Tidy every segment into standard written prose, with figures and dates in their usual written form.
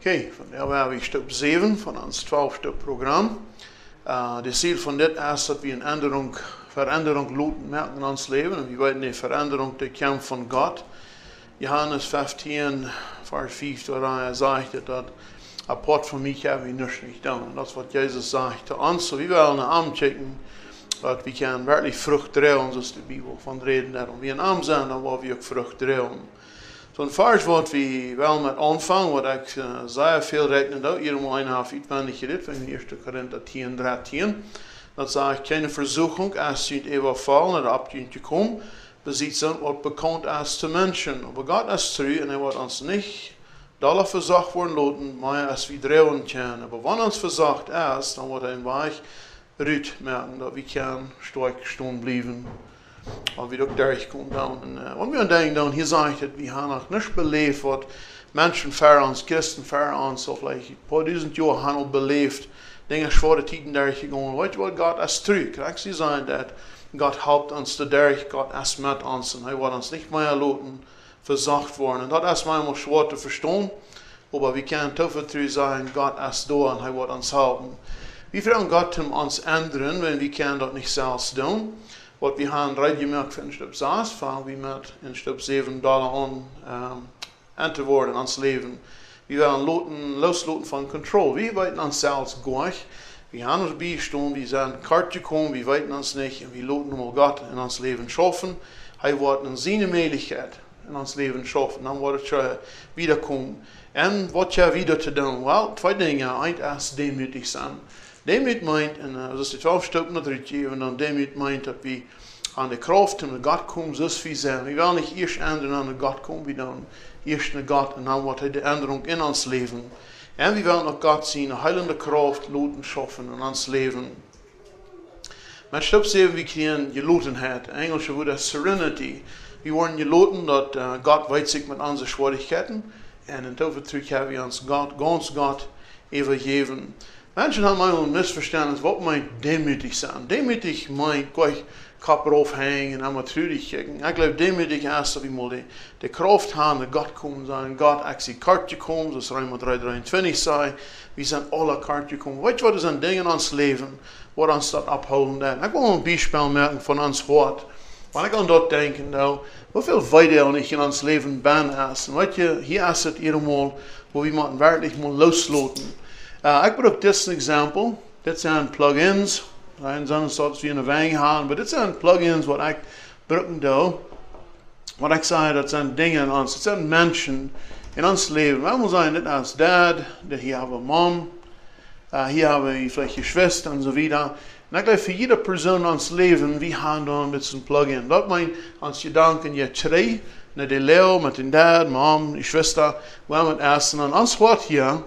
Okay, von der waren wir Stück 7 von uns 12-Stück-Programm. Das Ziel von dit ist, dass wir eine Veränderung merken in ons Leben. Und wir wollen die Veränderung, die kommt von Gott. Johannes 15, Vers 5, da sagt er, dass apart von mich habe ich nichts nicht tun. Und das ist, was Jesus sagt zu uns. So wir wollen anchecken, dass wir können wirklich Frucht tragen, so ist die Bibel von reden. Und wir arm sind, dann wollen wir auch Frucht tragen. So ein Vers, was wir wel mit anfangen, was ich sehr viel rechnen da, irgendwo einhalb uitwendig geredet, von 1. Korinther 10, 13. Dat sagt, keine Versuchung, als sie überfallen oder abgehen zu kommen, besieht sind, was bekannt ist zu Menschen. Aber Gott ist treu und wird uns nicht dalle versagt worden lassen, mehr als wir drehen können. Aber wenn uns versagt ist, dann wird ein Weich Rüt merken, dass wir können stark stehen bleiben. Und wir auch durchkommen. Und wir denken dann, hier sagt es, wir haben noch nicht belebt, was Menschen vor uns, Christen vor uns, so vielleicht ein paar tausend Jahre haben belebt, Dinge schwere Zeiten durchgegangen. Weißt du, Gott ist treu. Kriegst du sagen, dass Gott helpt uns dadurch, Gott ist mit uns und er wird uns nicht mehr lassen, versagt worden. Und das ist manchmal schwer zu verstehen, aber wir können tiefer treu sein, Gott ist da und er wird uns helfen. Wir fragen Gott, uns ändern, wenn wir können das nicht selbst tun. Was wir haben recht gemerkt für in Stück 6, fangen wir mit in Stück 7 an antworten ans Leben. Wir werden loslassen von Kontrolle. Wir weiten uns selbst gar nicht. Wir haben uns beistehen, wir sind kart gekommen, wir weiten uns nicht und wir lassen mal Gott in uns Leben schaffen. Er wird in seine Möglichkeit in uns Leben schaffen. Dann wird es wiederkommen. Und was ja wieder zu tun? Well, zwei Dinge. Eins ist demütig sein. Demut meint, und das ist die 12 Stück natürlich, und dann Demut meint, dass wir an die Kraft und Gott kommen, so viel sein. Wir wollen nicht erst ändern an Gott kommen, wir dann erst an Gott und dann wird die Änderung in uns Leben. Und wir wollen auch Gott sehen, eine heilende Kraft, Luten schaffen in uns Leben. Mit Stück 7, wir kriegen Gelotenheit. Englisch würde das Serenity. Wir wollen geloten, dass Gott weiß sich mit unseren Schwierigkeiten. Und in Taufertrug haben wir uns ganz Gott übergeben. Menschen haben manchmal ein Missverständnis, was meint demütig sein? Demütig meint gleich Kopf aufhängen und einmal traurig gucken. Ich glaube, demütig ist, dass wir mal die Kraft haben, dass Gott kommen sein. Gott ist die Karte gekommen, das Römer 3,23 sei. Wir sind alle Karte gekommen. Weißt du, was sind Dinge in uns Leben, die uns das abholen? Ich will ein Beispiel merken von uns Wort. Wenn ich an dort denke, wie viel weiter ich in uns Leben bin. Und weißt du, hier ist es einmal, wo wir wirklich mal loslassen. Ich brauche das ein Exempel. Das sind Plugins. Ein Sonnenstolz wie eine Wang haben. Aber das sind Plugins, was ich brauche da. Was ich sage, das sind Dinge in uns. Das sind Menschen in uns Leben. Wir muss sagen, das ist Dad, hier habe ich Mom, hier habe ich vielleicht eine Schwester und so weiter. Und ich glaube, für jede Person in uns Leben, wir haben da ein bisschen Plugin. Das meint, uns Gedanken, ja, drei, mit der Leo, mit dem Dad, Mom, die Schwester, wir haben das Essen. Und uns Wort hier,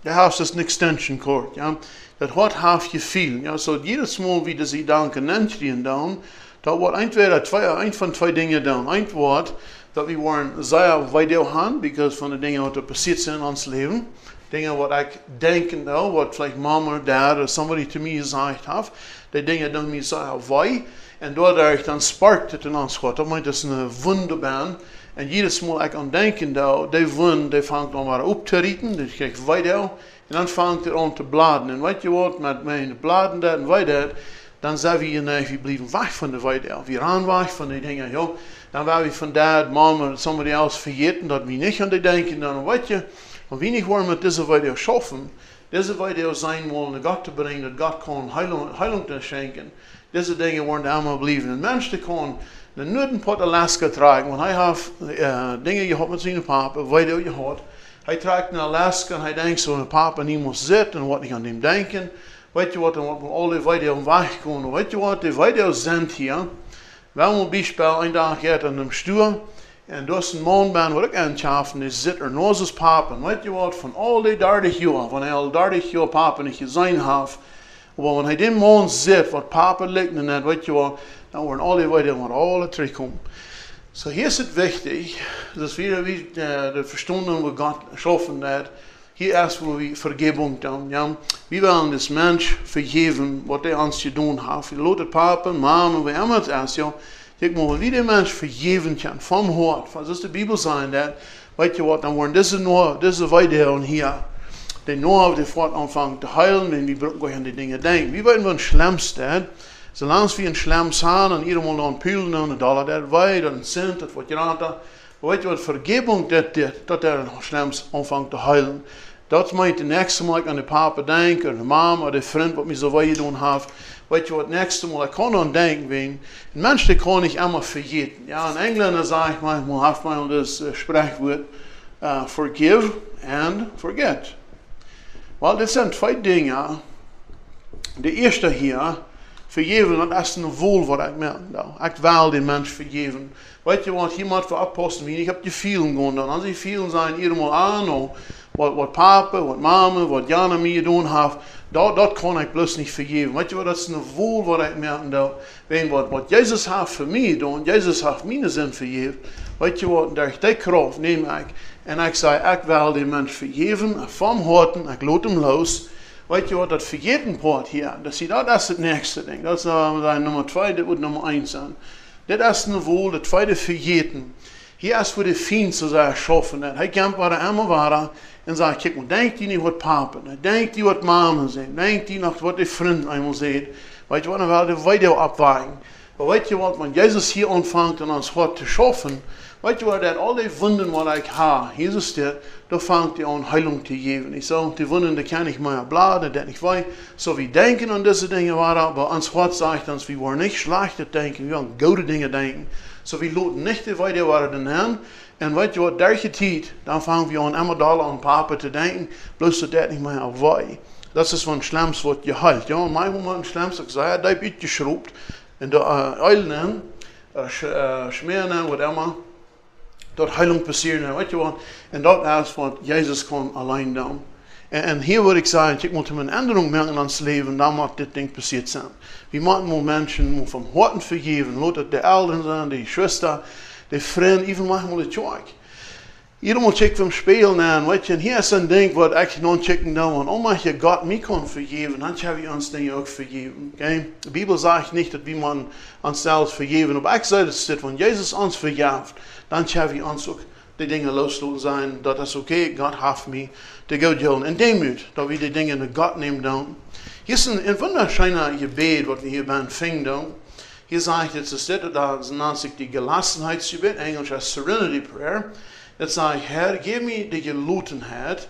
der Haus ist ein Extension Cord, ja. Das hat half je viel, ja. So jedes Mal, wie sie Danken nennt, da wird entweder ein von zwei Dingen da. Ein Wort, dass wir wollen sehr weit haben, because von den Dingen, die passiert sind in uns Leben. Dinge, was ich denke, was vielleicht Mama oder Dad oder somebody to me gesagt hat, die Dinge, die mir sehr weit. Und dadurch dann sparkt es in uns Gott. Das meint, das ist eine Wunderbahn. Und jedes Mal, ich an denken, die Wunde, die fängt an mal aufzurieten, die geht weiter, und dann fängt er an zu bladen. Und weißt du was, mit meinen Bladen und weiter, dann sagen wir, wir bleiben weg von der Weiter. Wir ran weg von den Dingen, ja. Dann werden wir von Dad, Mom oder somebody else vergeten, dass wir nicht an die denken, dann weißt du, und wenn ich wollen mit dieser Weiter schaffen, diese Weiter sein wollen, Gott zu bringen, dass Gott kann Heilung schenken, diese Dinge wollen einmal bleiben. Ein Mensch, der kann den Nötenpot Alaska tragen, und er hat Dinge gehabt mit seinem Papa, weiter gehabt. Er trägt in Alaska und er denkt so, der Papa nie muss sitzen und was nicht an ihm denken. Weißt du was, dann wird man alle weiter am Weg kommen. Weißt du was, die weiter sind hier. Wir haben ein Beispiel, ein Tag geht an einem Stuhl, und du hast einen Mann, wo ich anschaffen, der sitzt er nur als Papa. Und weißt du was, von all die 30 Jahren, wenn er all 30 Jahre Papa nicht gesehen hat, aber wenn er den Mann sieht, was Papa liegt, und dann, weißt du was, dann werden alle weiter und alle zurückkommen. So hier ist es wichtig, dass wir die Verstanden, wo Gott schaffen hat, hier ist, wo wir Vergebung tun. Ja? Wir wollen das Mensch vergeben, was er uns getan hat. Wir lassen Papa, Mama, wie immer es ist, ja. Ich muss wie der Mensch vergeben kann, vom Hort. Was ist die Bibel sagen, weißt du was, dann werden diese weiter und hier. die Noah, die fort anfangen zu heilen, wenn wir brauchen an die Dinge denken. Wie wollen wir ein Schlemmstead? Solange wir ein Schlemms haben, und ieder mal noch ein Pülen und Dollar der Weid, und ein Cent, das wird gerade, weet je wat Vergebung dat der Schlemms anfangen zu heilen. Dat meint, de nächste Mal an de Papa denken, oder de Mama, oder de Freund, wat mir so weit getan hat. Weet je wat, nächste Mal, ich kann an denken, wen. Ein Mensch, der kann nicht immer vergeten. Ja, in Engländer sage ich manchmal, hat man das Sprichwort, forgive and forget. Weil das sind zwei Dinge. De eerste hier, vergeven, dat is een wohl wat ik merk. Ik wil den Mensch vergeven. Weet je wat, iemand voor apostelen, ik heb die vielen gedaan. Als die vielen zijn, iedermaal aan, wat papa, wat mama, wat Jana mir gedaan heeft, dat kan ik bloß niet vergeven. Weet je wat, dat is een wohl wat ik merk. Wenn wat Jezus heeft voor mij gedaan, Jezus heeft mijn zin vergeven. Weet je wat, door die kracht neem ik. En ik zeg, ik wil den Mensch vergeven, van harten, ik laat hem los. Weet je wat, dat vergeten part hier, dat is het nächste ding. Dat is nummer 2, dat moet nummer 1 zijn. Dat is een wohl, dat tweede vergeten. Hier is voor de vriend zo zijn schaffen. Hij komt waar hij immer waren en zegt, kijk maar, denkt hij niet wat papa, denkt hij wat mama zijn, denkt hij nog wat de vriend eenmaal zegt. Weet je wat, dan wil hij weiter abweigen. Maar weet je wat, wenn Jezus hier anfängt an ons hart te schaffen, weet je wat, dat al die wunden wat ik heb, hier is dit, da fängt hij an Heilung te geven. Ik zeg, die wunden, die kan ik maar bladen, dat niet wij. So wir denken an diese Dinge, aber ans Wort sagt uns, wir wollen nicht schlechte denken, wir wollen gute Dinge denken. So wir lassen nicht die weiter waren hin. Und weet je wat, derche Tijd, dan fangen wir an, immer da an Papa te denken, bloß dat dat nicht mehr auf wij. Das ist, wenn Schlemms wird geheilt. Ja, und manchmal ein Schlemms, ich sage, da wird geschraubt. En de eilen, smeren, wat immer, dat Heilung passieren, weet je wat. En dat is wat Jezus kon alleen doen. En hier wil ik zeggen, ik moet een Änderung merken in ons leven, dan moet dit ding passiert zijn. We moeten mensen van harten vergeven, laat het de Eltern zijn, de Schwester, de vriend, even manchmal de Tjoik. Iedermaal check vom Spielen an, weet je, en hier is een ding wat ik non checken dan, omdat je God mij kan vergeven, dan hebben we ons dingen ook vergeven. Okay? De Bibel zegt niet dat we man ons zelfs vergeven, maar ik zei dat het, want Jezus ons vergeeft, dan hebben we ons ook die dingen loslaten zijn, dat is oké, God heeft mij te goed doen. En demut, dat we die dingen naar God nemen dan. Hier is een wunderschöner gebed, wat we hier bij vingen doen. Hier zegt het, is dit, dat nennt zich die Gelassenheitsgebet, Englisch als Serenity Prayer. Dat zei, Herr, geef me de gelotenheid,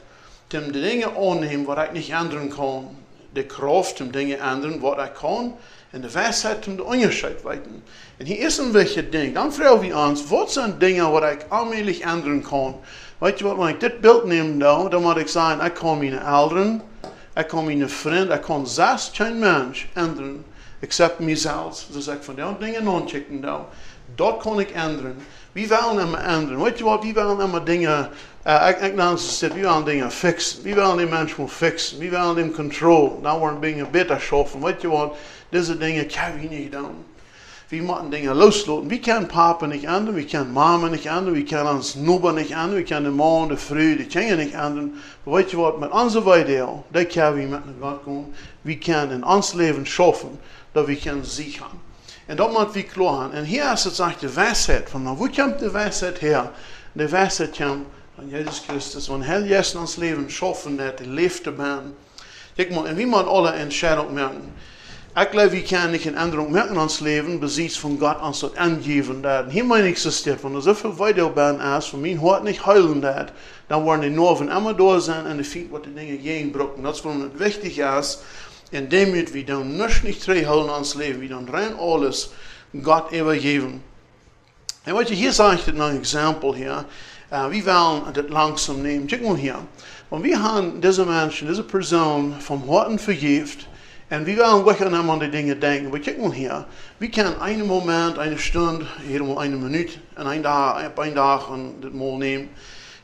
om de dingen aannemen wat ik niet ändern kan. De kracht om dingen ändern wat ik kan. En de wijsheid om de onderscheid weten. En hier is een wichtig ding. Dan vragen we ons, wat zijn dingen wat ik allmählich ändern kan? Weet je wat, als ik dit beeld neem, dan moet ik zeggen, ik kan mijn ouderen, ik kan mijn vriend, ik kan zelfs geen mens ändern, except mezelf. Dus ik van die dingen aanchecken. Dat kan ik ändern. We willen immer ändern. Weet je wat, we willen immer dingen, ik we willen dingen fixen. We willen die mensen fixen. We willen hem control. Dan worden dingen beter schaffen. Weet je wat, deze dingen kunnen we niet doen. We moeten dingen loslaten. We kunnen papa niet ändern, we kunnen mama niet ändern, we kunnen ons Nuber niet ändern, we kunnen de man, de vrouw, die kunnen niet ändern. Maar weet je wat, met onze weideel, dat kunnen we met naar God gaan. We kunnen in ons leven schaffen, dat we kunnen sichern. En dat moet we klaar. En hier is het zegt de wijsheid. Van hoe komt de wijsheid her? De wijsheid komt van Jezus Christus. Want heel juist in ons leven schaffen dat de leefde ben. Kijk maar, en wie moet alle entscheidung merken. Ik geloof, we kunnen niet een Änderung merken in ons leven, bezit van God ons dat aangeven. En hier mijn existeert, want er zoveel weideel ben is, van mijn hart niet huilen dat, dan worden die norven immer door zijn en de feet wat de dingen geenbroken. Dat is waarom het wichtig is. En damit we dan niet terughouden in ons leven, we dan rein alles God overgeven. En wat je hier zegt, het een example hier. We willen het langzaam nemen. Kijk maar hier. Want we hebben deze mensen, deze persoon van harten vergeeft. En we willen weg aan die dingen denken. Maar kijk maar hier. We kunnen een moment, een stund, helemaal een minuut en een dag en dit mal nemen.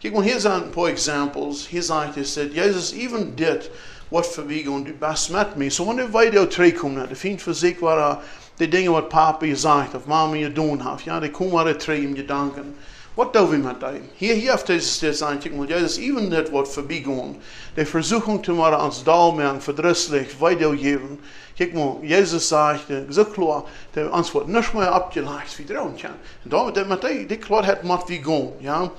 Kijk maar, hier zijn een paar examples. Hier zegt hij, Jezus, even dit. Wat voor wie gaan du best met me. So wanneer wij daar terugkomen, de vriend voor zich waar de dingen wat papa je zegt of mama je doen heeft, ja, die komen er terug om je danken. Wat doen we met die? Hier heeft deze steeds aan, maar Jezus, even dit wat voorbij gaan. De verzoeking te maken ons dalmerk verdrietig, weitergeven. Kijk maar, Jezus zegt, zo klaar, dat ons wordt niks meer abgelegd wie droom kan. En daarom, met die klaar het moet wie gaan, ja.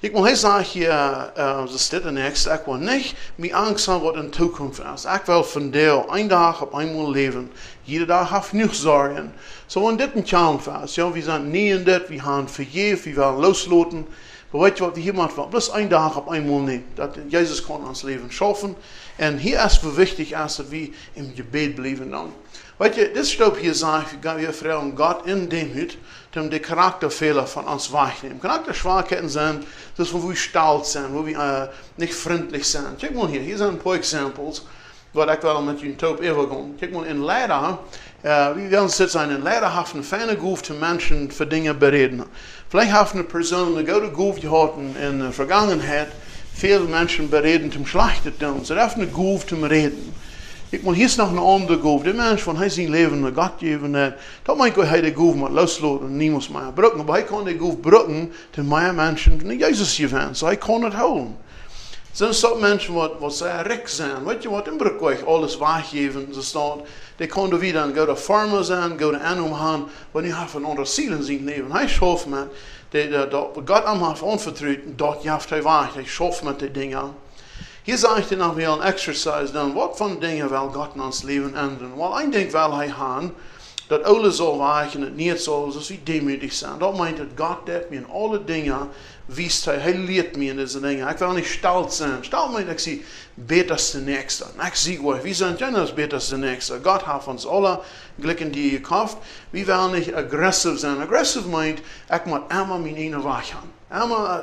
Kijk maar, hij zegt hier, zo staat in de tekst, ik wil niet meer angst hebben wat in de toekomst is. Ik wil van deel, een dag op eenmaal leven. Jede dag heeft genoeg zorgen. Zo in dit een kant vast, ja, we zijn niet in dit, we gaan vergeven, we willen loslaten. Maar weet je wat, hier moet wel, plus een dag op eenmaal nemen. Dat Jezus kan ons leven schaffen. En hier is het wichtig als dat we in gebed blijven dan. Weet je, dit stop hier zegt, wir fragen Gott in Demut, um die Charakterfehler von uns wegnehmen. Charakterschwachheiten sind, das wo wir stolz sind, wo wir nicht freundlich sind. Kijk mal hier zijn een paar examples, wat ik wel met jullie top overgaan. Kijk mal, in Leider, wir werden sitzen sein, in Leider haben eine feine gehoofde Menschen für Dinge bereden. Vielleicht haben eine Person eine gute Gehoofde gehabt in der Vergangenheit, viele Menschen bereden zum Schlechten tun. Sie haben eine Gehoofde zum Reden. Ik moet hier nog een andere goef. De mens van hij zijn leven naar God geven heeft. Dat mag hij de goef maar loslaten en niemand meer gebruiken. Maar hij kan de goef gebruiken te meer mensen naar Jezus geven. Zo hij kan het houden. Zijn soort mensen wat zeer rijk zijn. Weet je wat, in Broekweg alles weggeven. Ze staan, die kunnen weer dan go farmer zijn, go aanom gaan. Wanneer je een andere ziel in zijn leven. Hij schaft met, dat God hem heeft onvertrouwd, dat jaft hij weg. Hij schaft met die dingen. Hier zegt hij nog weer een exercise dan, wat van dingen wil God in ons leven ändern? Wel, ik denk wel hij gaan, dat alles zal werken en het niet zal, zoals we demütig zijn. Dat meint dat God dat me in alle dingen wiest hij leert me in deze dingen. Ik wil niet stolz zijn. Stolz meint, ik zie beter als de nächste. Ik zie wel, wie zijn jij nou beter als de nächste? God heeft ons alle glikken die je kauft. We willen niet agressief zijn. Agressief meint, ik moet allemaal mijn ene weg gaan.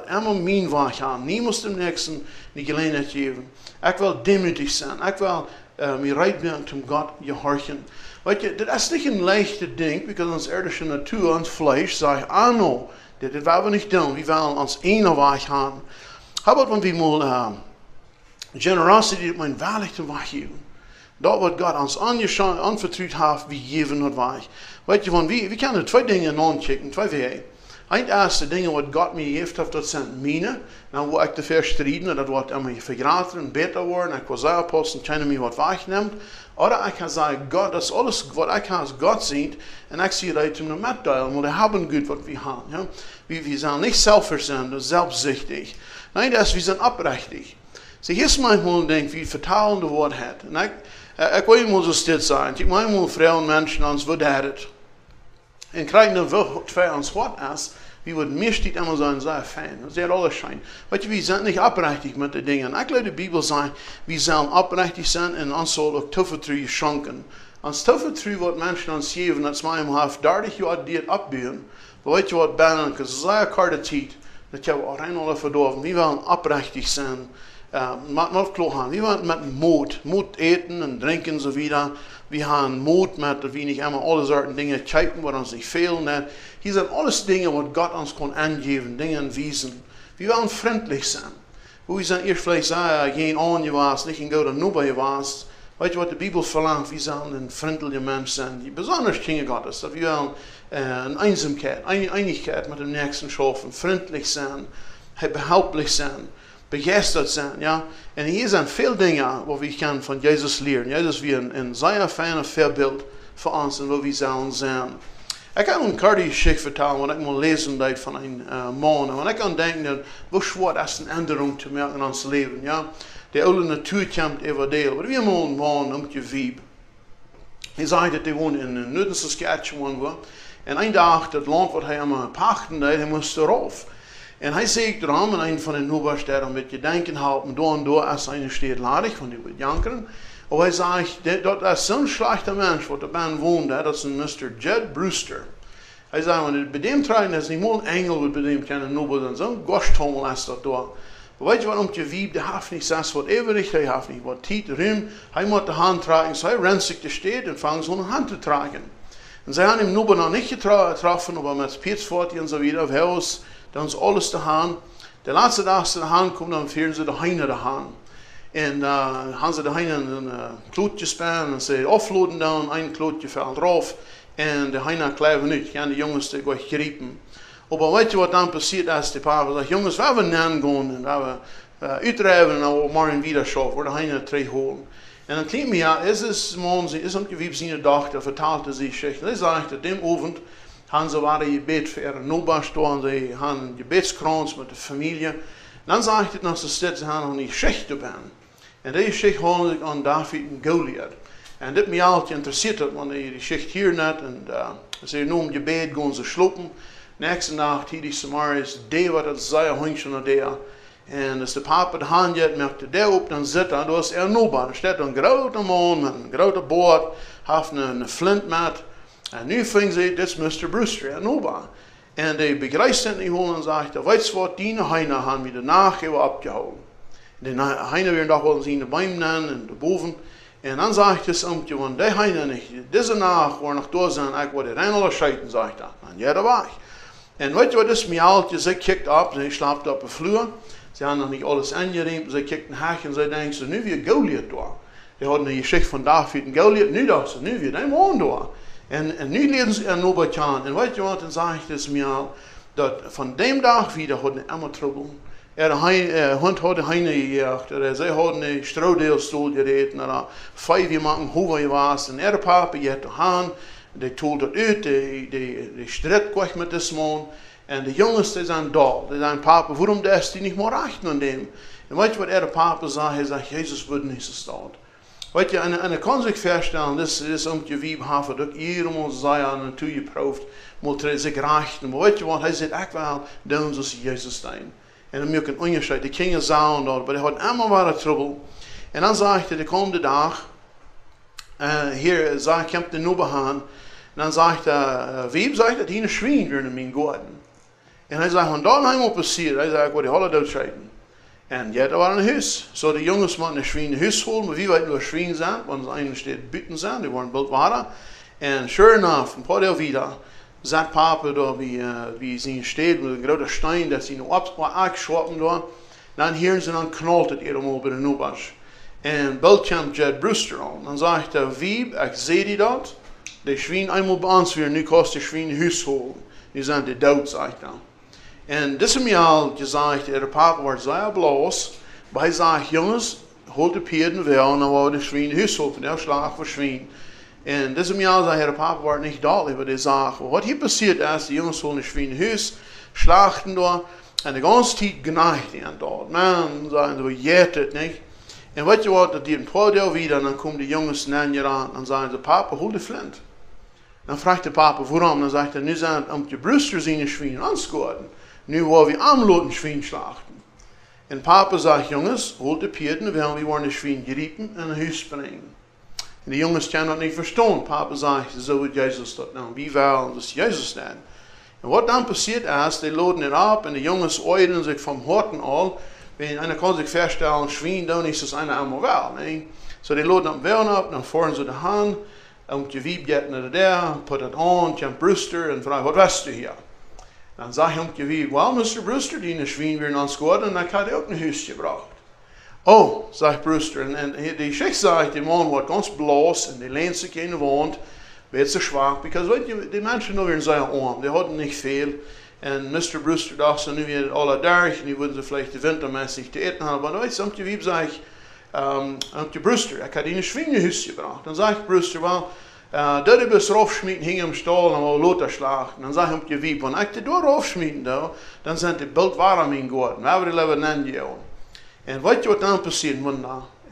Allemaal mijn weg gaan. Niemand dem nächsten die gelegenheid geven. Ik wil demütig zijn. Ik wil me rijdt ben om God gehorchen. Weet je, dat is niet een leichte ding, because ons irdische natuur, ons vlees, zegt, no, dat willen we niet doen. We willen ons ene weg gaan. How about when we mal generosity, dat mijn waarlijk te weggeven. Dat wat God ons aanvertrouwd heeft, we geven het weg. Weet je, we kunnen twee dingen aanchecken, twee wegen. Een eerste dingen wat God me heeft, dat zijn mijne. Nou, waar ik te verstrijden, dat wordt me vergroten, beter worden. Ik wil zeggen, posten, kunnen me wat wegneemt. Of ik kan zeggen, God, dat is alles wat ik als God ziet. En ik zie dat hem metdelen, want we hebben goed wat we hebben. Ja? We zijn niet zelfverzend, zelfzuchtig. Nee, dat is, we zijn oprechtig. So, hier is manchmal denk wie vertalende woord het. En ik wil je zo dit zijn. Ik manchmal vrouwen mensen ons waarderen. En krijgen dan wel twee ons wat is, wie wordt meestal immer zijn zeer fijn. Dat is alles schijn. Weet je, we zijn niet oprechtig met de dingen. Ik laat de Bijbel zeggen, we zijn oprechtig zijn en ons zal ook toevertrouwen schenken. Ons toevertrouwen wat mensen ons geven, dat is manchmal half 30 jaar dit opbouwen. Maar weet je wat, bijna een zeer korte tijd, dat je ook rein al verdorven. We willen oprechtig zijn. Met klogaan. We willen met moed eten en drinken en zo wieder. We gaan moed met dat we niet allemaal alle soorten dingen kijken wat ons niet fehlen. Hier zijn alles dingen wat God ons kan aangeven, dingen wijzen. We willen vriendelijk zijn. We zijn eerst vielleicht zeggen, geen aan je was, niet een goede nobel je was. Weet je wat de Bijbel verlangt? We zijn een vriendelijke mens zijn. Die besonders dingen God is. Dat we willen een eenzaamheid, einigheid met de nächsten schaffen, vriendelijk zijn, behulpelijk zijn. Begeisterd zijn, ja. En hier zijn veel dingen wat we kunnen van Jezus leren. Jezus is een zeer fijne voorbeeld voor ons en wat we zullen zijn. Ik kan een korte geschichte vertellen, wat ik moet lezen van een man. En ik kan denken dat hoe zwaar is een änderung te maken in ons leven, ja. De oude natuur komt over deel. Maar we hebben een man om je wieb. Hij zei dat hij woonde in Noorden Saskatchewan. En een dag, dat land wat hij aan pachten deed, hij moest eraf. En hij zegt erom, en een van de nobers daar een beetje denken helpen, door en door als hij steeds ladig, want hij wil jankeren. En hij zegt, dat is zo'n slechte mens wat er bij woont, dat is een Mr. Jed Brewster. Hij zegt, want bij dem trein is niet meer een engel, wat bij dem kan een nobel zijn, zo'n gasthommel is dat door. Maar weet je wat, om te wieb, die heeft niet zes wat evenwicht, hij heeft niet wat tijd, ruim, hij moet de hand tragen, so hij rent zich te steed en vangt zo'n hand te tragen. En zij hebben hem nobel nog niet getroffen, maar met spitsvoort en zo weer, of huis, dan is alles te gaan. De laatste dag ze de haan komt, dan vieren ze de heine de haan. En gaan ze de heine een klootje spannen en ze afloaden dan, een klootje valt eraf. En de heine kleven uit, gaan de jongens te gaan griepen. Maar weet je wat dan passiert als de pa zegt, jongens, we hebben naam gaan en we uitrijden en we morgen weer schaffen, voor de heine terugholen. En dan klimt mir ja, is morgens, is om gewiep zijn dochter, vertaalde sie Geschichte. En hij zegt, dat dem Abend, haben sie waren gebet für ihre Nachbarn, sie haben Gebetskranz mit der Familie. Und dann sagt es noch, sie haben noch eine Geschichte bekommen. Und die Geschichte holen sich an David und Goliath. Und das mich altijd interessiert hat, wenn die Geschichte hier nicht, und sie nur im Gebet gehen sie schlupen. Nächste Nacht hielt ich Samaris, der war das sehr Hündchen und der. Und als der Papa die Hand hat, merkte der op, dann sitzt er, da ist er Nachbar. Da steht ein großer Mann mit einem großen Bord, hat eine Flint mit. En nu ving ze, dit is Mr. Brewster, en Nova. En die begrijpt niet gewoon en zegt, weet je wat, die heine hebben we de nageven opgehouden. De heine weer nog wel zien de beinen en de boven. En dan zegt het amtje, want die heine niet, deze nacht waar nog door zijn, ik word er een alle scheiden, zegt dat. En ja, dat was. En weet je wat is mij altijd, ze kijkt op, ze slaapt op de vloer. Ze hebben nog niet alles aangereemd, ze kijkt een haak en ze denkt, nu weer Goliath door. Die hadden een geschichte van David en Goliath, nu dacht ze, nu weer die man door. En nu leren ze er nog wat aan. En weet je wat, dan zeg ik het mij al, dat van die dag weer hadden ze immer trouble. Hond had de heine gejaagd, zij hadden een stroodeelstoel gereden, en 5 jemanden hoger was, en papa je de haan, die told dat uit, die strijd kwam met de man, en de jongens die zijn dol, die zijn papa, waarom is die niet meer achten aan dem? En weet je wat papa zei, hij zei, Jezus wordt niet zo stout. Weet je, en ik kan zich voorstellen, dit is om je wieb haven, dat iedereen moet zijn en toe je proeft, moet zich rechten. Maar weet je wat, hij zegt echt wel, doen zoals Jezus zijn. En dan moet je een onderscheid, de kinderen zouden dat, maar hij had allemaal wat trouble. En dan zegt hij, de komende dag, hier, ik heb de nieuwe hand, en dan zegt hij, wieb zegt dat hij een schwien weer in mijn garten. En hij zegt, van dan helemaal passiert, hij zegt, ik word die alle doodscheiden. En ja, dat was een huis. Zo de jongens moeten een schwien huis holen, maar wie weet waar schwien zijn, want ze eigenlijk steeds buiten zijn, die worden bald waren. En sure enough, een paar jaar wieder, zat papa daar wie zijn steed met een grote stein, dat ze nog opgeschoppen daar. Dan horen ze dan knalt het helemaal bij de noebers. En bald komt Jed Brewster aan. Dan zegt hij, wie, ik zie die dat, die schwien eenmaal bij ons weer, nu kost de schwien huis holen. Die zijn de dood, zegt hij. En dit is mij al gezegd, de papa wordt zeer bloos, maar hij zegt, jongens, hold de paarden wel, en dan worden de schwien huis op, en daar slag voor schwien. En dit is mij al gezegd, de papa wordt niet duidelijk, maar hij zegt, wat hier passiert is, de jongens holen de schwien huis, slachten door, en de ganze tijd geneigd aan dort. Man, zeggen ze, jeet het niet. En weet je wat, dat die een paar jaar weer, en dan komen de jongens naar je aan, en zeggen ze, papa, hold de flint. Dan vraagt de papa, waarom? Dan zegt hij, nu zijn het om de Brewster zijn schwien aanscoren. Nu wollen wir Amloten Schwein schlachten. Und Papa sagt, Jungs, holt die Pierden, weil wir wollen das Schwein geriepen und ein Haus bringen. Und die Jungs können das nicht verstehen. Papa sagt, so wird Jesus das dann. Wie wollen das Jesus dann? Und was dann passiert ist, die laden es ab und die Jungs äußern sich vom Horten an. Wenn einer kann sich feststellen, Schwein, dann ist das einer einmal well. Ne? So die laden am Wellen ab, dann fahren sie die Hand, und die Wieb geht nach der, put das an, kommt Brewster und fragt, was weißt du hier? Dan zei hij hem, well, Mr. Brewster, die schwien weer naar school en dan had hij ook een huis gebracht. Oh, zegt Brewster, en die schicht zegt, die man wordt ganz bloos en die leent zich in de wand, werd zo zwak, because weet je, die mensen nu weer zijn arm, die hadden niet veel. En Mr. Brewster dacht ze nu weer alle dag, en die wilden ze vielleicht de wintermäßig te eten hebben, maar weet je, wie zegt, Brewster, ik had een schwien in huis gebracht. Dan zegt Brewster, well, dat je best raufschmieden, hing am Stall en wou loter schlachten. Dan zeg ik je wie, wenn ik de door raufschmieden, dan zijn die bald warm in geworden. We hebben die leven neergehouden. En weet je wat dan passiert?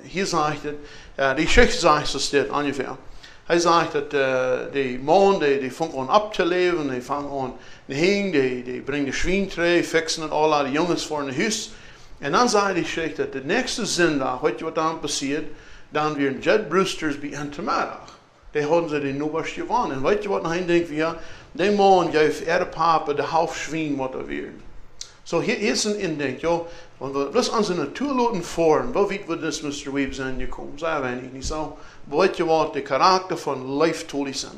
Hier zegt het, die schicht zegt zo steeds ongeveer. Hij zegt dat die man, die vangt aan op te leven, die vangt aan te hingen, die brengt de schwientray, fixen het alle, die jongens voor een huis. En dan zegt die schicht dat de nächste zondag, weet je wat dan passiert? Dan weer Jed Brewsters bij een middag. Die hadden ze die Nubers gewonnen. En weet je wat hij denkt? Ja, die man geeft papa de half schwien wat er weer. So hier is een indenk, joh. Want we zijn aan zijn natuurloten voor. Wat weet we dus, Mr. Weeb, zijn gekomen? Zijn wij niet zo? Weet je wat? De karakter van lijf toelie zijn.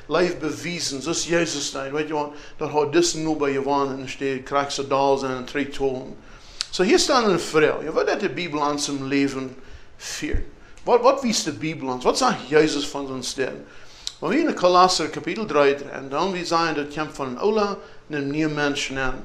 Lijf bewijzen. Zoals Jezus zei. Weet je wat? Dat had dus Nuber gewonnen. En steeds krijgt ze daal zijn en 3 tolen. So hier staat een vrouw. Ja, wat heeft de Bijbel aan zijn leven viert? Wat wies de Bibel ons? Wat zegt Jezus van zijn stem? Maar we in Kolosser kapitel 3 en dan we zijn dat komt van een oude en een nieuwe mens aan.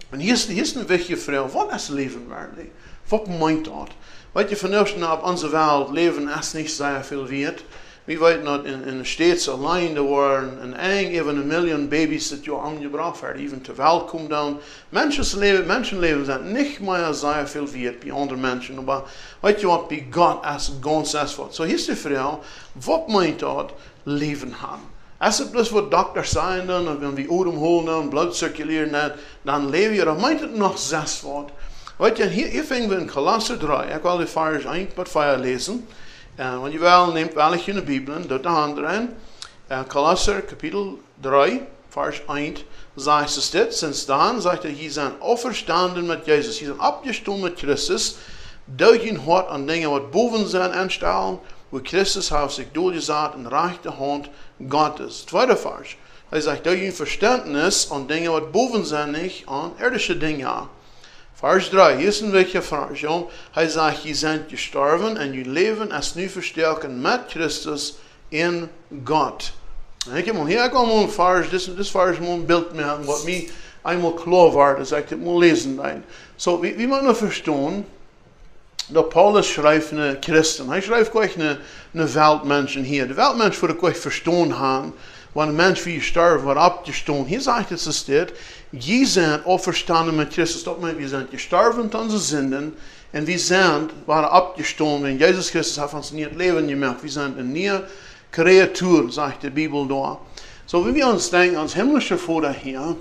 En hier is een wichtige vraag. Wat is leven waardig? Wat meint dat? Weet je, vanochtend op onze wereld leven is niet zeer veel wert. We weten dat in de States alleen er waren even 1 miljoen baby's dat je aangebracht werden, even te welt komen dan. Menschenleben zijn niet meer zeer veel wert bij andere mensen, maar weet je wat, bij God is ganz wat. So hier is de vraag, wat meint dat leven gaan? Als het dus wat dokters zijn dan, of wenn we ademholen dan, bloed circuleren dan leven je, dan meint het nog 6 wat. Weet je, hier vingen we in Kolosser 3, ik wil die vers 1 tot 4 lezen. Want je wel neemt wel in de Bibel, doet de hand erin. Kolosser kapitel 3, vers 1, zegt es dit. Sinds dan zegt hij, hier zijn auferstanden met Jezus. Hier zijn opgestaan met Christus. Durch je hart aan dingen wat boven zijn aanstellen. Wo Christus heeft zich doorgezet in de rechterhand Gottes. Tweede vers. Hij zegt, durch je verständnis aan dingen wat boven zijn, niet aan irdische dingen. Vers 3, hier is een wichtige vers. Ja. Hij zegt, je bent gestorven en je leven is nu versterken met Christus in God. En ik heb hier ook al een vers, dit vers moet een beeld maken, wat mij eenmaal klaar wordt, dus ik het moet lezen. So, wie moet nou verstaan, dat Paulus schrijft naar Christen. Hij schrijft gleich naar Weltmenschen hier. De Weltmenschen worden gleich verstaan haben, wanneer een mens wie gestorven wordt opgestaan. Hier zegt het zo dit, je zijn auferstanden met Christus. Dat meint, we zijn gestorven tot onze zinden. En we waren opgestaan, en Jezus Christus heeft ons niet het leven gemaakt. We zijn een nieuwe creatuur, zegt de Bibel daar. So, wie wir uns denken, als himmlische Vater hier,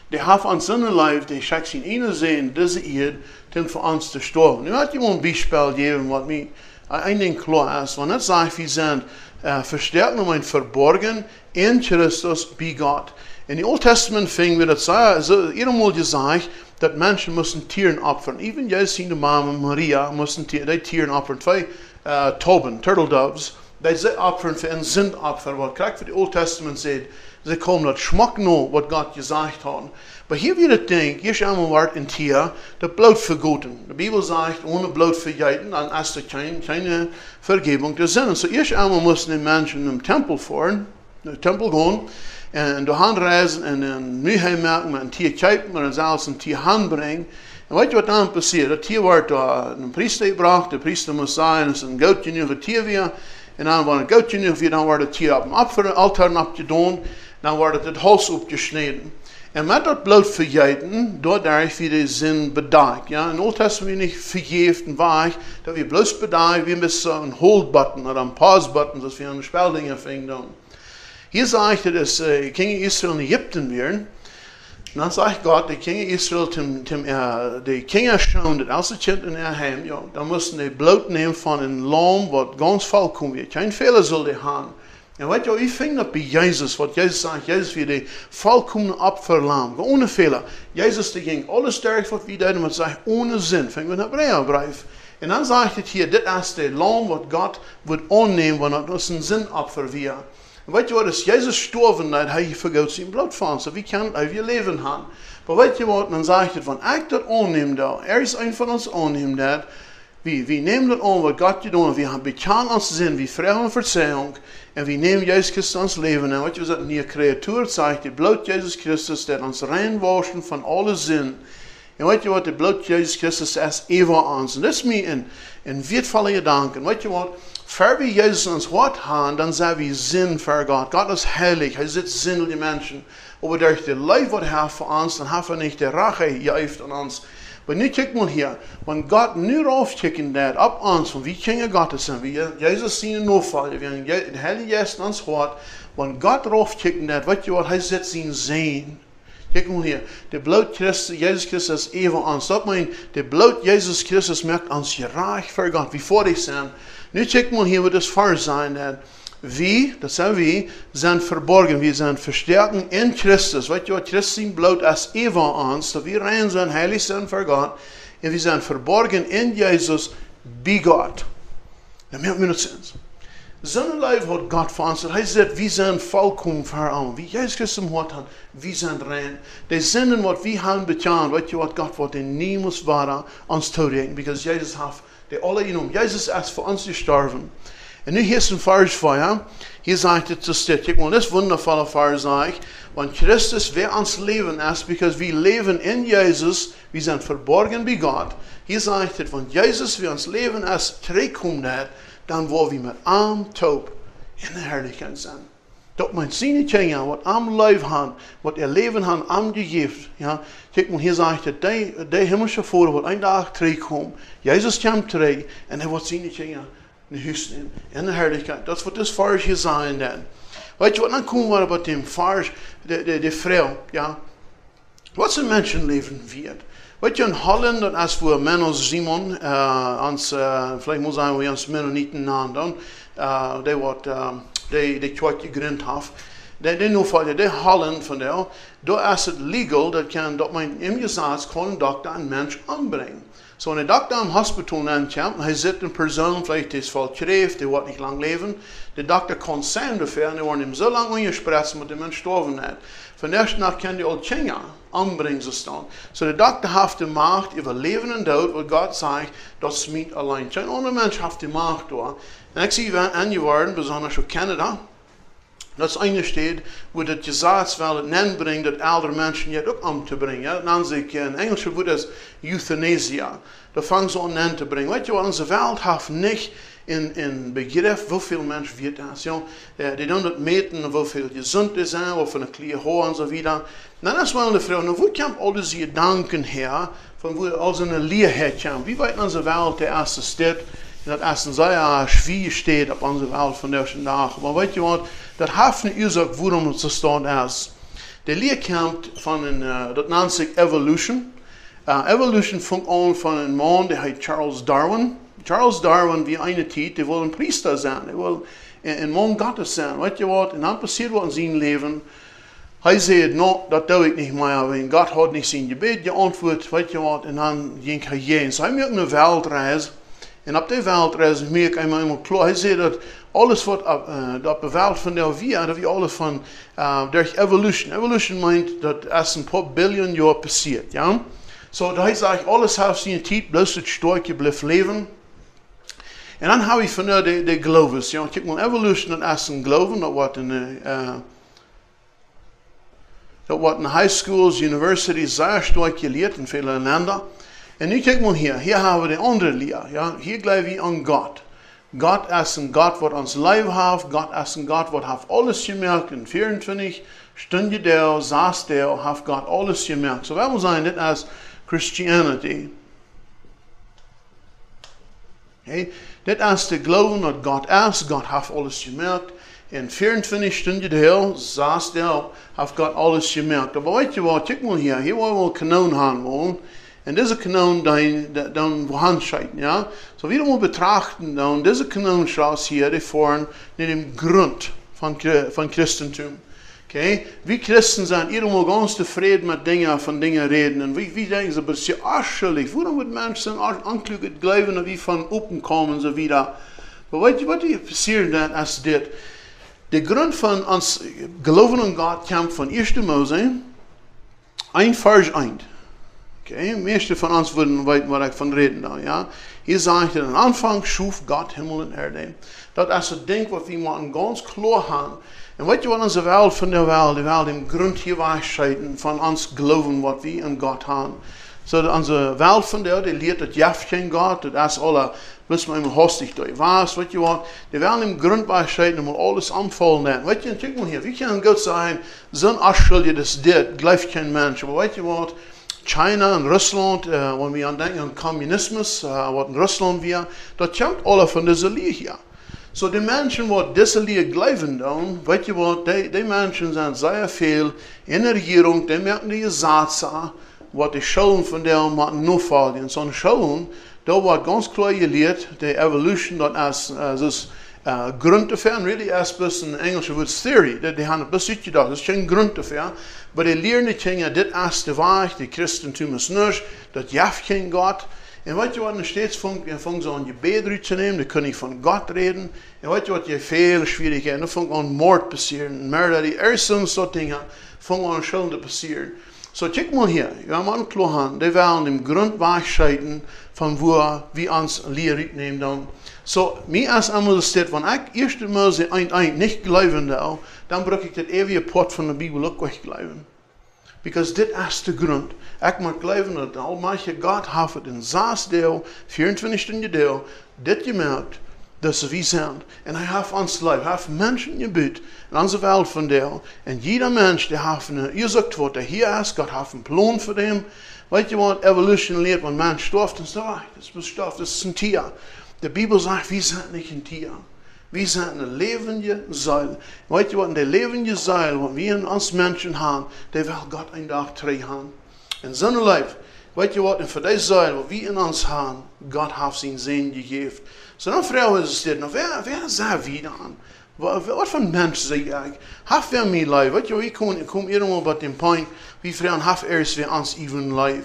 die heeft ons zijn leven, die schickt zijn ene Zehn, deze Erde, om voor ons te sterven. Nu had je een Beispiel gegeven, wat mij een ding klar ist. Want het zegt, we zijn versterkt und verborgen in Christus bij God. In het Old Testament fing wir das iedermaal gezegd, dat mensen moesten Tieren opfern. Even juist zien de mama Maria moesten Tieren opfern. 2 tauben, turtle doves, die ze opfern voor een zindopfer. Wat krijg voor het Old Testament zegt, ze komen dat schmak nou wat God gezegd had. Maar hier weer het ding, hier is allemaal wat een Tier, dat bloed vergoten. De Bibel zegt, ohne bloed vergeten, dan is er keine Vergebung der Sünden. So eerst allemaal moesten die mensen in de tempel voeren, in de tempel gaan, en door hand reizen en een Mühe maken met een Tier kijken, maar dan zelfs een Tier handbrengen. En weet je wat dan passiert? Dat Tier wordt door een priester gebracht, de priester moest zeggen, het is een goedgenoeg Tier weer. En dan wordt het goedgenoeg weer, dan wordt het Tier op een altaar opgedaan, dan wordt het hals opgesneden. En met dat bloed vergeten, doordat we de zin bedacht. Ja? In het Old Testament niet vergeven weg, dat we bloed bedacht, wie met een hold-button of een pause-button, zoals we aan de speldingen vingen doen. Hier zegt het, dass King Israel in Ägypten wären. Und dann sagt Gott, die King Israel, die Kinder schauen, das erste Kind in ihr Heim, ja, da mussten die Blut nehmen von einem Lamm, was ganz vollkommen wird. Kein Fehler soll die haben. Und weißt du, ich finde das bei Jesus, was Jesus sagt, Jesus wie die vollkommene Opferlamm, ohne Fehler. Jesus, der ging alles durch, was wir da und sagt, ohne Sinn. Fängt wir in Hebräerbrief. Und dann sagt es hier, das ist der Lamm, was Gott wird annehmen, wenn das ein Sinnopfer wird. Und weißt du was, als Jesus gestorben ist, hat er vergoten sein Blut von uns. So wie kann wir leben haben? Aber weißt du was, dann sagt er, wenn ich das annehme, ist ein von uns annehmen, wir nehmen das an, was Gott getan hat, wir haben bekannt uns Sinn, wir fragen Verzeihung, und wir nehmen Jesus Christus ans Leben. Und weißt du was, eine neue Kreatur zeigt, das Blut Jesus Christus, der uns reinwaschen von allen Sinn. Und weißt du was, das Blut Jesus Christus ist ewig uns. Und das ist mir ein wertvoller Gedanke. Und weißt du was, für wir Jesus uns Wort haben, dann sind wir Sinn für Gott. Gott ist heilig, er sitzt Sinn in die Menschen. Aber durch das Leid, was er hat für uns, dann hat er nicht die Rache geäuft an uns. Aber nu kijk mal hier, wenn Gott nu raufkicken wird, ab uns, und wie Kinder Gottes sind, wie Jesus seine Nachfolger, wie ein Heilige Geist in uns Wort, wenn Gott raufkicken wird, weißt du was, er setzt ihn sehen. Kijk mal hier, der Blut Christus, Jesus Christus ist ewig uns. Das meint, der Blut Jesus Christus macht uns gerecht für Gott, wie vor dich sind. Nu kijk mal hier, wo das Vers sein wird. Wir, das sind wir, sind verborgen, wir sind verstärken in Christus. Weißt du was, Christus Blut ist ewig uns, dass wir rein sind, heilig sind für Gott. Und wir sind verborgen in Jesus bei Gott. Dann merken wir das Sinn. Seine Leben hat Gott für uns. Er sagt, wir sind vollkommen für ihn. Wie Jesus Christus hat, wir sind rein. Die Sünden, was wir haben betan, weißt du was, Gott wird niemals wahr uns zurückgeben, because Jesus hat die alle genommen. Jesus ist für uns gestorben. Und nu hier ist ein Vers vor, ja? Hier sagt es zu steht. Kijk mal, das wundervolle Vers sagt, Want Christus wer ons Leben ist, because wir leben in Jesus, wir sind verborgen bei Gott. Hier sagt es, wenn Jesus wer ons Leben ist, terugkommt hat, dann wollen wir mit arm taub in der Herrlichkeit sein. Dat mijn zinnen dingen, wat am Leib haben, wat Leben haben, am gegeven. Ja, kijk maar, hier zegt het, die hemelse Vader wordt een dag terugkomen. Jezus komt terug en hij wordt zinnen dingen naar huis nemen, in de herrlijkheid. Dat is wat dus vers hier zijn dan. Weet je wat, dan komen we bij dem vers, de vrouw, ja. Wat is een mensenleven weert? Weet je, in Holland, dat is voor men als Simon, vielleicht moet zijn we ons Mennoniten naam die wordt, die twaalf gegrond heeft. Die nu vallen, die Holland van jou, daar is het legal, dat men in gezegd kan een dokter een mens aanbrengen. So, wenn der Doktor im Hospital ankommt, hij zit een persoon, vielleicht is valt schreef, die wordt niet lang leven. De dokter kan zijn dafür, en die worden hem zo lang ongespressen, dat de mens sterven heeft. Van eerst nach kan die al tjengen, aanbrengen ze staan. So, de dokter heeft de macht over leven en dood, wat God zegt, dat smit alleen. Geen andere mens heeft de macht door. En ik zie aangeworden, besonders in Canada, dat is een stad waar het gezegd wel het nen brengt dat oudere mensen het ook om te brengen. Ja? Dat noemt zich in Engels woord als euthanasia. Dat vangen ze aan nen te brengen. Weet je wat, onze wereld heeft niet in begrip hoeveel mensen wird das. Ja? Die doen dat meten hoeveel gezond is zijn, of een kleine hoor en zo wieder. Dan is wel de vraag, nou, hoe komt al deze gedanken her, van waar als een leerheid komt? Wie weet onze wereld de eerste stad? Dat is een zeer schwierig steht op onze wereld van deze dag. Maar weet je wat, dat heeft een oorzaak waarom het zo staat is. De leer komt van dat noemt zich evolution. Evolution vangt aan van een man, die heet Charles Darwin. Charles Darwin, wie een tijd, die wil een priester zijn. Die wil een man Gottes zijn. Weet je wat, en dan passiert wat in zijn leven. Hij zei, nou, dat doe ik niet meer, want God had niet zijn gebed geantwoord, weet je wat, en dan ging hij heen. So hij maakt een wereldreis. En op die wereldreis merk ik eenmaal klaar. Hij zei dat alles wat op de wereld van der Via, dat we alles van durch evolution. Evolution meint dat es een paar biljoen jaar passiert, ja. So, hij zegt, alles heeft zijn tijd, bloos het storkje blijft leven. En dan heb je van de gelovers, ja. Kijk maar, evolution, dat is een geloven, dat wordt in high schools, universities, zeer sterk geleerd in vele landen. En nu kijk maar hier hebben we de andere leer. Ja? Hier geloven we aan God. God is een God wat ons leven heeft. God is een God wat heeft alles gemerkt. In 24 stunden daar, 6 daar, heeft God alles gemerkt. So, wij zijn dit als Christianity. Okay? Dit is te geloven dat God is. God heeft alles gemerkt. In 24 stunden daar, 6 daar, heeft God alles gemerkt. Maar weet je wat, kijk maar hier willen we een kanon hebben. En deze kanon dan handscheiden, ja. So wir mal betrachten dann diese Kanonstraße hier, die fahren in dem Grund von Christentum. Okay? Wir Christen sind irgendwo ganz zufrieden mit von Dingen reden. Und wie denken sie, das ist ja arschelig. Warum wird Menschen anklügen, glauben, dass wir von oben kommen und so wieder. Aber weißt du, was passiert dann als das? Der Grund von uns Glauben an Gott kommt von 1. Mose, 1 Vers 1. Okay, meeste van ons willen weten waar ik van reden dan, ja. Hier zegt het, aan Anfang schuf Gott Himmel en Erde. Dat is het ding wat we moeten ganz klar hebben. En weet je wat onze wereld van de wereld im Grund hier waarscheiden van ons geloven wat we aan God hebben. So onze wereld van de die leert dat je geen God, dat is alle, bis man immer hostig durch was, weet je wat. Die werden im Grund waarscheiden, om alles aanvallen. Weet je, kijk maar hier, wie kan God zeggen, zo'n afschuldig is dit, gelijk geen mens. Maar weet je wat. China en Rusland, wenn wir denken an Kommunismus, was in Russland war, das kommt alle von dieser Leer hier. So die Menschen, die diese Leer glauben, dann, weißt du was, die Menschen sind sehr viel in der Regierung, die merken die Gesetze, was die Schulen von denen nachfolgen. So eine Schulen, da wird ganz klar gelehrt, die Evolution, das ist Grund dafür, und really ist ein bisschen englische Wort Theory, die haben ein bisschen gedacht, das ist kein Grund dafür, aber die lehren die Dinge, das ist der Weg, die Christentum ist nicht, das gibt kein Gott. Und weißt du was, dann steht es, fangen sie an Gebet zu nehmen, die können nicht von Gott reden, und weißt du was, die viele Schwierigkeiten, dann fangen an Mord passieren, Mörder, die ersten so Dinge, fangen an Schulden zu passieren. So, check mal hier. Ja, man klar, die werden im Grund wegscheiden, von wo wir uns Lehre nehmen dann. So, mir als einmal steht, wenn ich erst einmal sie ein nicht glauben darf, dann brauche ich das ewige Port von der Bibel auch nicht glauben. Because dit is de grond. Ik mag geloven dat de Almachtige God heeft het in 6 deel, 24 Stunden deel, dit gemerkt, dat ze wie zijn. En hij heeft ons leven, hij heeft mensen gebied, in onze wereld van deel. En jeder mens, die heeft een eerzucht wat er hier is, God heeft een plan voor hem. Weet je wat evolution leert, wanneer mens sterft, dan zegt hij, dat is bestorft, dat is een tier. De Bibel zegt, wie zijn niet een tier. Wir sind eine lebende Säule. Weißt du was, die lebende Säule, die wir in uns Menschen haben, die will Gott einen Tag haben. In seinem Leben, weißt du was, und für die Säule, die wir in uns haben, Gott hat sein Segen gegeben. So dann fragen wir uns, wer sagt wir dann? Was für ein Mensch sei ich? Hat wer mir Leib? Weißt du, ich komme irgendwo bei dem Punkt, wir fragen, hat erst wir uns even Leib?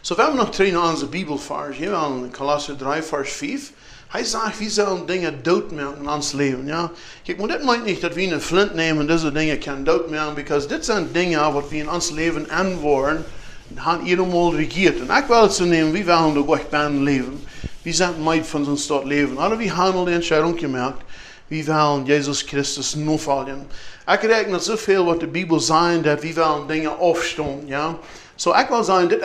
So, wir haben noch 3 andere Bibelvers. Hier in Kolosser 3, Vers 5. Hij sagt, wir sollen Dinge doodmaken in ons leven. Ja? Kijk, maar dit meint niet dat we een flint nemen en deze dingen kunnen doodmaken, because dit zijn dingen wat we in ons leven aanwoorden, gaan iedermaal regiert. En ik wil het zo nemen, we willen er echt bij leven. We zijn meid van zijn stad leven. Alle we handelen de entscheidung gemaakt, we willen Jezus Christus navolgen. Ik reken dat zoveel wat de Bibel zijn, dat we willen dingen afstaan. Ja? So, ik wil zeggen, dit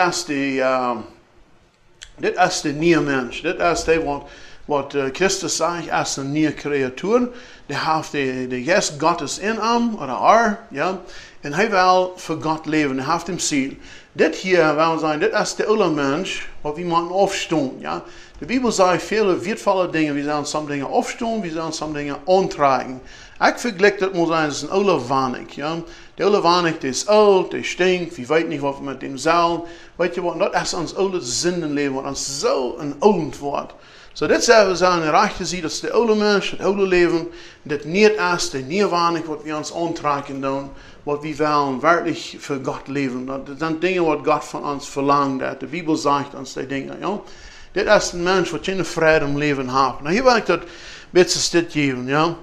is de nieuwe mens. Dit is de wat Christus zegt, als een nieuwe creatuur. Die heeft de geest Gottes in hem, of haar, ja. En hij wil voor God leven, hij heeft hem ziel. Dit hier, wil zeggen, dit is de oude mens, wat we moeten afstaan, ja. De Bibel zegt vele wertvolle dingen, we zullen sommige dingen afstaan, we zullen sommige dingen aantragen. Ik vergelijk dat moet zijn, het is een oude wanig, ja. De oude wanig, die is oud, die stinkt, we weten niet wat we met hem zullen. Weet je wat, dat is ons oude zindenleven, wat ons zo een oud wordt. So dit zijn we zijn recht zien, dat is de oude mens, het oude leven, dat niet is, de nieuwe wanig wat we ons aantrekken doen, wat we willen werkelijk voor God leven. Dat zijn dingen wat God van ons verlangt, de Bibel zegt ons die dingen. Ja? Dit is een mens wat geen vrede om leven heeft. Nou hier wil ik dat beetje dit geven. Ja?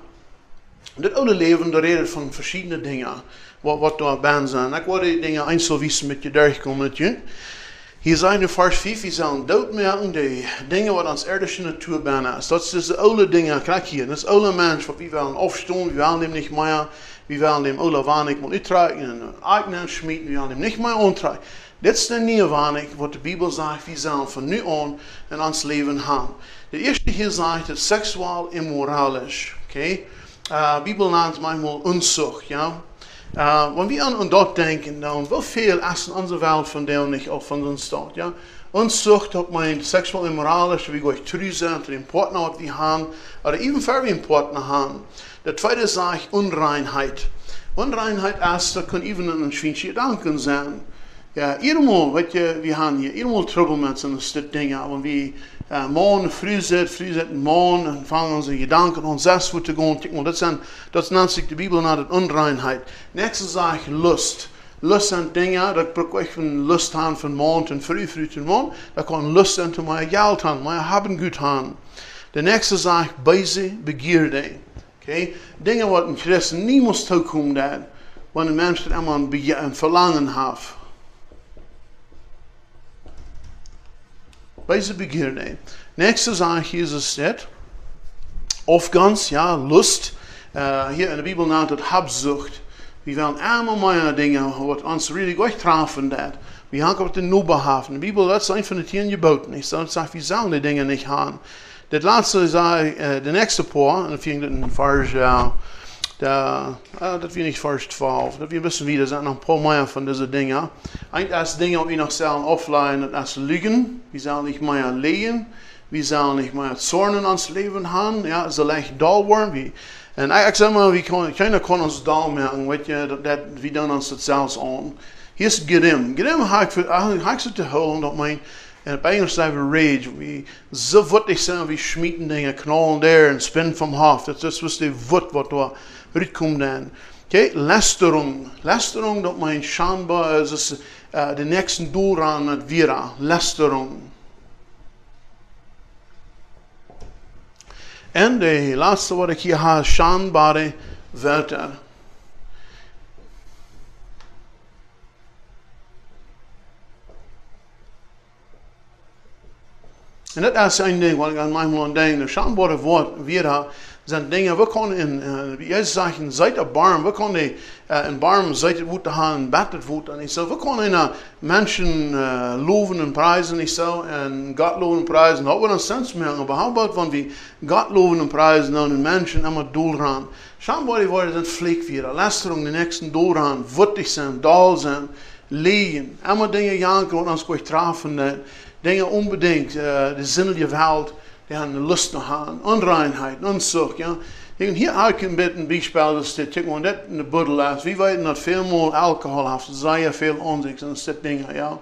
Dit oude leven, daar redt van verschillende dingen, wat daarbij zijn. Ik wil die dingen einzelwissen met je doorkomen. Hier zijn in vers 5, we zullen doodmaken de dingen wat ons irdische natuur bijna is. Dat is dus de oude dingen, kijk hier, dat is de oude mens, wat we willen afstaan, we willen hem niet meer, we willen hem oude wanig moet uittrekken en eigenen schmieden, we willen hem niet meer aantrekken. Dit is de nieuwe wanig, wat de Bibel zegt, we zullen van nu aan in ons leven gaan. De eerste hier zegt, het seksueel immoraal is. Okay? Bibel noemt manchmal Unzucht, ja. Wenn wir an dort denken, dann wie viel ist in unserer Welt von der nicht auch von uns dort, ja? Unzucht hat mein sexuell immoralisch, wie ich treu sind, den Partner, was wir haben, oder even für wir einen Partner haben. Der zweite sagt Unreinheit. Unreinheit ist, das kann even ein schwierige Gedanken sein. Ja, irgendwo, weißt du, wir haben hier irgendwo Trouble mit so Dingen, wenn wir morgen früh sind, morgen, und fangen unsere Gedanken an, 6 Uhr zu gehen, das nennt sich die Bibel nach Unreinheit. Nächstes sage ich Lust. Lust sind Dinge, das brauche ich von Lust haben von morgen und früh zu morgen, da kann Lust sein zu meinem Geld haben, meinem Habengut haben. Der nächste sage ich Beise, Begierde. Okay? Dinge, was ein Christen nie muss zukommen, wenn ein Mensch das immer ein Verlangen hat. Beise Begierde. Nächste sage ich, hier ist es steht, Aufgangs, ja, Lust. Hier in der Bibel nennt es Habsucht. Wir wollen einmal mehr Dinge, was uns richtig gut treffen. Wir haben auch den Nuberhafen. Die Bibel, das ist ein von den 10 Geboten. Ich sage, wir sollen die Dinge nicht haben. Das letzte sage ich, der nächste Paar, und das in Vers, das wir nicht Vers 12, das wir wissen wieder, sind noch ein paar mehr von diesen Dingen. Ein das Dinge, die wir noch sollen aufleihen, das ist Lügen. Wir sollen nicht mehr lehen. Wir sollen nicht mehr Zorn in uns Leben haben. Ja, so leicht dull werden. En ik zeg maar, keiner kann uns dull machen, weet je, wir doen uns das selbst an. Hier ist Gedem. Gedem habe ich so zu holen, dass mein, in het Engels zeggen we rage, so wat ik zeg, we schmieden dingen, knallen daar en spinnen vom hoofd. Dat is dus de wat wat daar uitkomt dan. Okay, Lästerung. Lästerung, dat mein scheinbar ist de nächsten Doel aan met Vira. Lästerung. En de laatste wat ik hier heb, schijnbare Wörter. En dat is een ding wat ik aan manchmal aan denk. De schambare woord weer zijn dingen, we kunnen jij zegt, seit een barm, we kunnen een barm, seit het woord gaan, bed het woord, en zo, we kunnen mensen loven en prijzen, en zo, en God loven en prijzen, dat we een sens maken, maar how about van wie God loven en prijzen, dan een mensen immer doelraan. Schambare woorden zijn vleek weer, lästerung, de nächsten doelraan, wuttig zijn, dal zijn, liegen, immer dingen janken, wat ons goed trafen, dingen unbedingt, de zinnelijke wereld, die haben Lust noch haben, Unreinheit, Unzucht, ja. Hier auch ein Beispiel, das steht, check mal, das in der Buddel ist, wie weit das viel mehr Alkohol hat, sehr viel Unsicht, und das sind Dinge, ja.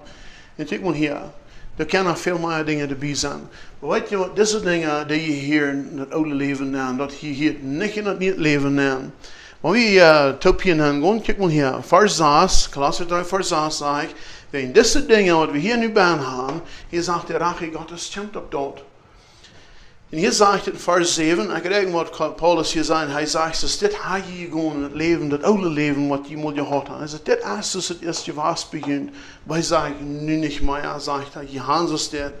Und check mal hier, da können auch viel mehr Dinge dabei sein. Aber weißt du, diese Dinge, die hier in das alte Leben nehmen, das hier nicht in das neue Leben nehmen. Wenn wir Topien hingehen, check mal hier, Vers 6, Kolosser 3, Vers 6, sage ich, wenn diese Dinge, was wir hier nu haben, hier sagt der Rache Gottes, kommt ab dort. En hier sagt in Vers 7, ik krijg wat Paulus hier zei, hij zegt, is dit hij hier gewoon het leven, dat oude leven wat je moet gehad hebben. Is dit als het eerste was begint, wij zeggen nu niet meer, hij zegt, je gaan ze dit.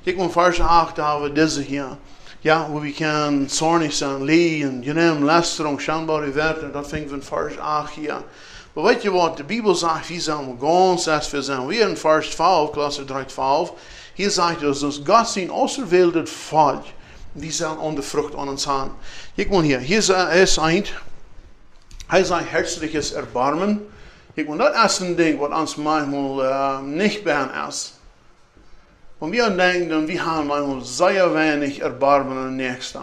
Kijk maar Vers 8, da hebben we deze hier. Ja, wo we kunnen zornig zijn, liegen, geneem, lästerung, schambare werten, dat vindt we in Vers 8 hier. Maar weet je wat, de Bibel zegt, wie zijn we ganz als we zijn. Weer in Vers 12, Kolosser 3, 12, hier zegt het, dus God zijn auserwähltes Volk, die zijn aan de vrucht aan ons aan. Kijk maar hier is eind. Hij zei herzliches Erbarmen. Kijk maar, dat is een ding wat ons manchmal niet bij is. Wenn wir denken, wir haben manchmal sehr wenig Erbarmen an den Nächsten.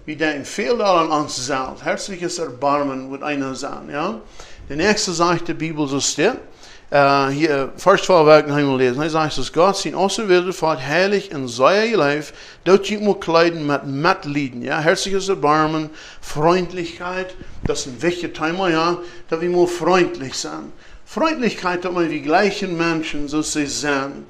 Wir denken viel an uns selbst. Herzliches Erbarmen wird einer sein, ja. Der nächste sagt die Bibel so steht. Hier, Vers 12 werken einmal lesen. Hij zegt, dass Gott zijn auserwählte Vater heilig in sein Leib, dat je moet kleiden met Mitleiden, ja, herzliches Erbarmen, Freundlichkeit, das ist ein wichtiger Thema, ja, dass wir nur freundlich sind. Freundlichkeit, dass wir die gleichen Menschen, so sie sind.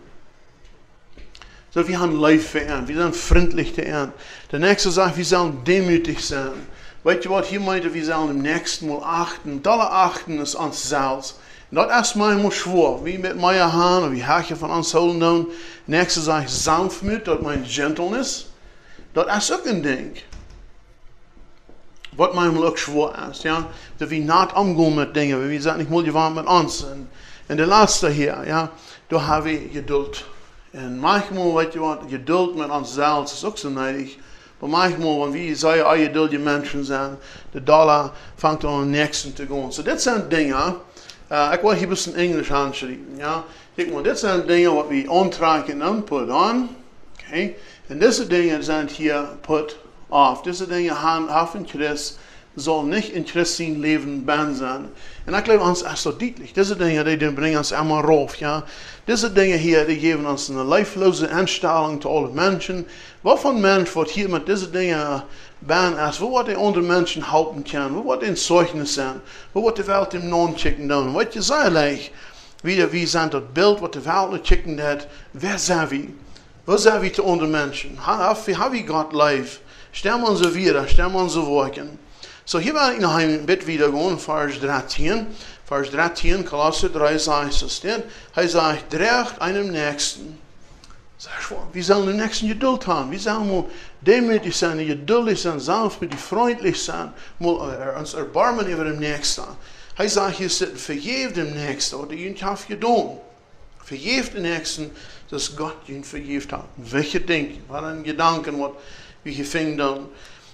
So, wir haben Leib vereint, wir sind freundlich vereint. Der nächste sagt, wir sollen demütig sein. Weißt du was, hier meint wir sollen im nächsten Mal achten, das achten ist uns selbst. Dat is manchmal schwor, wie met mijn hand, wie haakje van ons houden doen. Nächste sagt sanftmut, dat mijn gentleness. Dat is ook een ding. Wat manchmal ook schwor is, ja. Dat we niet omgaan met dingen, we zijn niet moeilijk met ons. En de laatste hier, ja, daar hebben we geduld. En manchmal, weet je wat, geduld met onszelf is ook zo nodig. Maar manchmal, wanneer we zeggen, oh, geduldige mensen zijn, de dollar vangt aan de nächsten te gaan. So, dit zijn dingen. Ik wil hier een beetje Engels aanschrijven, ja. Kijk maar, dit zijn dingen wat we aantrekken en put on. Okay. En deze dingen zijn hier put off. Deze dingen gaan af in Christus, zal niet in Christus zijn leven ben zijn. En ik geloof ons is zo duidelijk. Deze dingen die brengen ons allemaal rauf, ja. Deze dingen hier, die geven ons een lifeloze instelling tot alle mensen. Wat voor mens wordt hier met deze dingen ben is, wo wat hij andere mensen helpen kan, wo wat een zeugnis zijn, wo wat de wereld hem non-checken doen. Wat je zei, wie zijn dat beeld wat de wereld checken dat, wer zijn we? Waar zijn we te andere mensen? Hebben we God lief? Stemmen onze wieder, stemmen onze woorden. So, hier wil ik nog een beetje wieder gaan, vers 13. Vers 13, Kolosser 3, zegt es steht. Hij zegt, dreigt einem Nächsten. Wir sollen den nächsten Geduld haben. Wir sollen mal demütig sein, geduldig sein, sanftmütig, freundlich sein, mal uns erbarmen über den Nächsten. Er sagt hier, vergeef dem Nächsten, oder ihn hat getan. Vergeef den Nächsten, dass Gott ihn vergeeft hat. Welche Dinge, was ein Gedanken, was wir hier finden.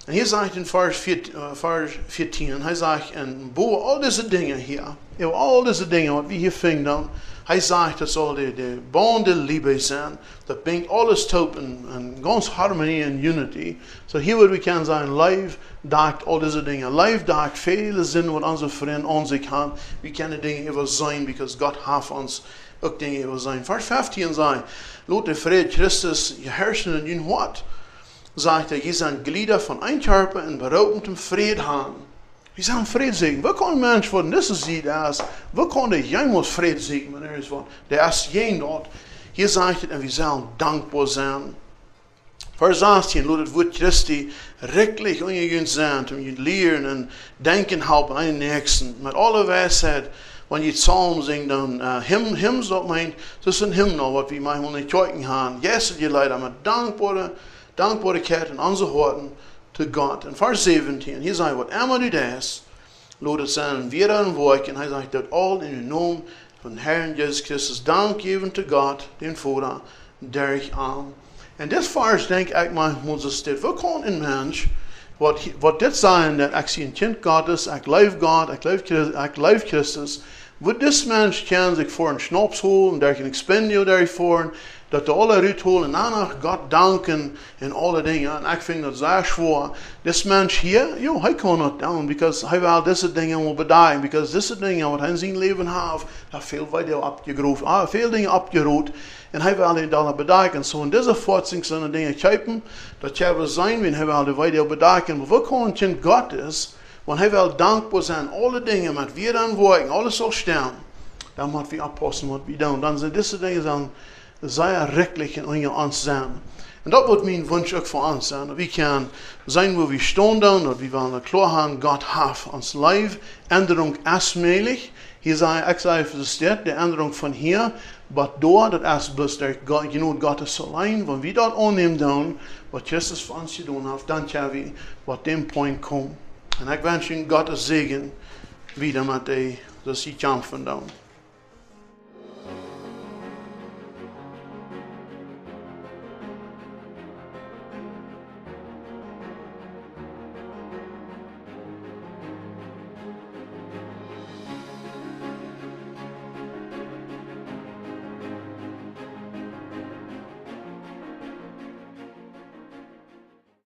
Und hier sagt in Vers 14, er sagt, und boven all diese Dinge hier, über all diese Dinge, was wir hier finden, hij zegt dat zal de band der Liebe zijn. Dat brengt alles tot een ganz harmonie en unity. So hier wat we kunnen zijn, live daagt al deze dingen. Live daagt vele zinnen wat onze vriend aan zich hebben. We kunnen dingen over zijn, because God heeft ons ook dingen over zijn. Vers 15 zei, laat de vrede Christus je herrschen en je wat? Zegt je zijn glieder van een Körper en beroepend vrede hebben. Wir sollen Frieden segnen. Wir können Menschen worden, das ist sie, das. Wir können jemals Frieden segnen, wenn er ist worden. Der ist jen dort. Hier sagt es, und wir sollen dankbar sein. Vers 18, laat het woord Christi rechtlich ungegend sein, um je leren en denken helpen aan de nächsten. Met alle wijsheid, wenn je Psalm singt, dann Hymns, dat meint, das ist ein Hymnal, was wir manchmal nicht Kirchen haben. Jetzt je leider mit Dankbarkeit in unsere Horten zu Gott. In Vers 17, hier sagt, was immer du das, laat het zijn weer een werk. En hij zegt dat al in de naam van Herrn Jesus Christus dank geven te God, den Vader, derg aan. En dit vers denk ik manchmal zo dit. We kunnen een mens, wat dit zijn, dat ik zie een kind Gottes, ik leef God, ik leef Christus. Wat dit mens kan zich voor een schnaps holen, daar een expendio daarvoor, dat de alle uitholen en daarna God danken en alle dingen. En ik vind dat zeer zwaar. Dit mens hier, hij kan dat doen, because hij wil deze dingen wel bedijken, because deze dingen wat hij in zijn leven heeft, dat veel veel dingen opgeroet, en hij wil die dan bedijken. Zo in deze voortzing zijn dingen kijken, dat jij wil zijn, en hij wil die weideel bedijken. Maar wat gewoon een kind God is, want hij wil dankbaar zijn, alle dingen met weer aan werken, alles zal staan. Dan moeten we oppassen wat we doen. Dan zijn deze dingen dan zeer rechtlich in ons zijn. En dat wordt mijn wens ook voor ons zijn. Dat we kunnen zijn waar we staan, dat we willen klar hebben, God heeft ons leven. Änderung is möglich. Hier zei ik voor de änderung van hier, maar door dat is bloß der God is alleen. Wanneer we dat aannemen doen, wat Christus voor ons gedaan heeft, dan kunnen we wat dem point komen. En ik wens je God een zegen, wieder met die, dat ze kampen doen.